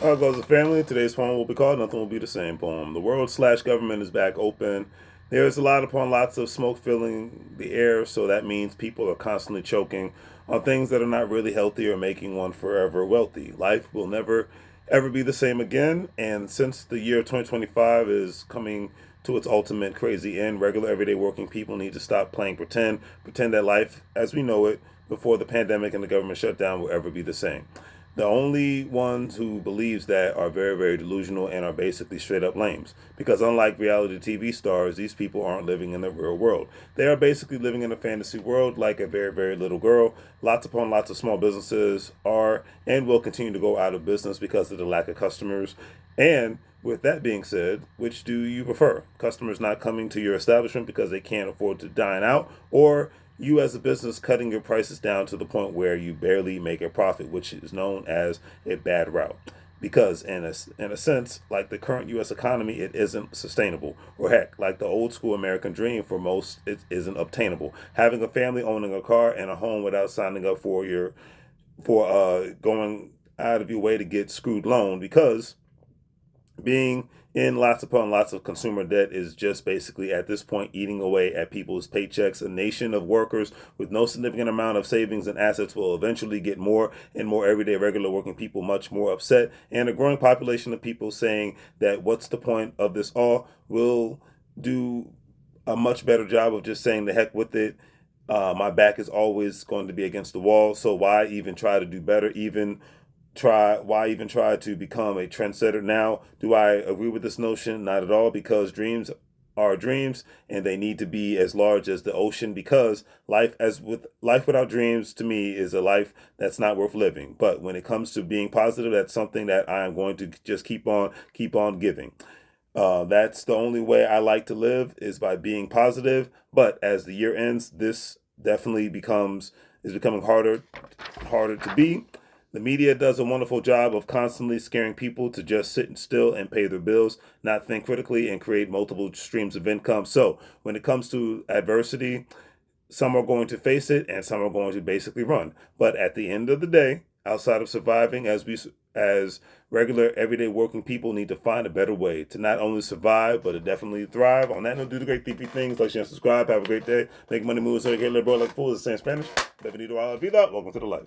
How goes the family? Today's poem will be called Nothing Will Be the Same poem. The world/government is back open. There's a lot upon lots of smoke filling the air, so that means people are constantly choking on things that are not really healthy or making one forever wealthy. Life will never ever be the same again, and since the year 2025 is coming to its ultimate crazy end, regular everyday working people need to stop playing pretend that life as we know it before the pandemic and the government shutdown will ever be the same. The only ones who believes that are very, very delusional and are basically straight up lames. Because unlike reality TV stars, these people aren't living in the real world. They are basically living in a fantasy world like a very, very little girl. Lots upon lots of small businesses are and will continue to go out of business because of the lack of customers. And with that being said, which do you prefer? Customers not coming to your establishment because they can't afford to dine out, or you as a business cutting your prices down to the point where you barely make a profit, which is known as a bad route. Because in a sense, like the current U.S. economy, it isn't sustainable. Or heck, like the old school American dream for most, it isn't obtainable. Having a family, owning a car and a home without signing up for going out of your way to get screwed loan, because being in lots upon lots of consumer debt is just basically at this point eating away at people's paychecks. A nation of workers with no significant amount of savings and assets will eventually get more and more everyday regular working people much more upset, and a growing population of people saying that what's the point of this all will do a much better job of just saying the heck with it. My back is always going to be against the wall, so why even try to do better? Even try to become a trendsetter now? Do I agree with this notion? Not at all, because dreams are dreams and they need to be as large as the ocean, because life without dreams to me is a life that's not worth living. But when it comes to being positive, that's something that I am going to just keep on giving. That's the only way I like to live, is by being positive. But as the year ends, this definitely becomes is becoming harder to be. The media does a wonderful job of constantly scaring people to just sit still and pay their bills, not think critically, and create multiple streams of income. So when it comes to adversity, some are going to face it and some are going to basically run. But at the end of the day, outside of surviving, as regular everyday working people need to find a better way to not only survive but to definitely thrive. On that note, do the great three things. Like, share, and subscribe. Have a great day. Make money moves so you get liberal like fools. Say in Spanish. Bienvenido a la vida. Welcome to the life.